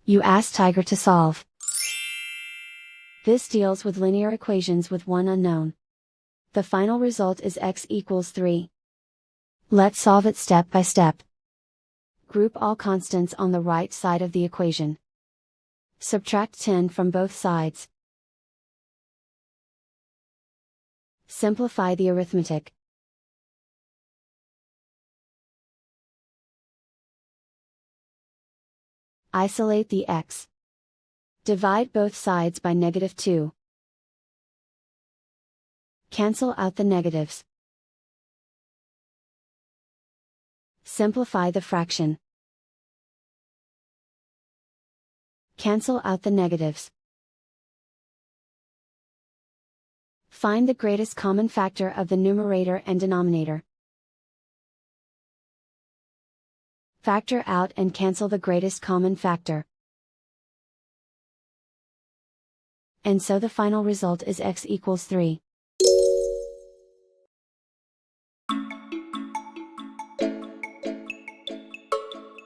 You ask Tiger to solve. This deals with linear equations with one unknown. The final result is x equals 3. Let's solve it step by step. Group all constants on the right side of the equation. Subtract 10 from both sides. Simplify the arithmetic. Isolate the x. Divide both sides by -2. Cancel out the negatives. Simplify the fraction. Cancel out the negatives. Find the greatest common factor of the numerator and denominator. Factor out and cancel the greatest common factor. And so the final result is x equals 3.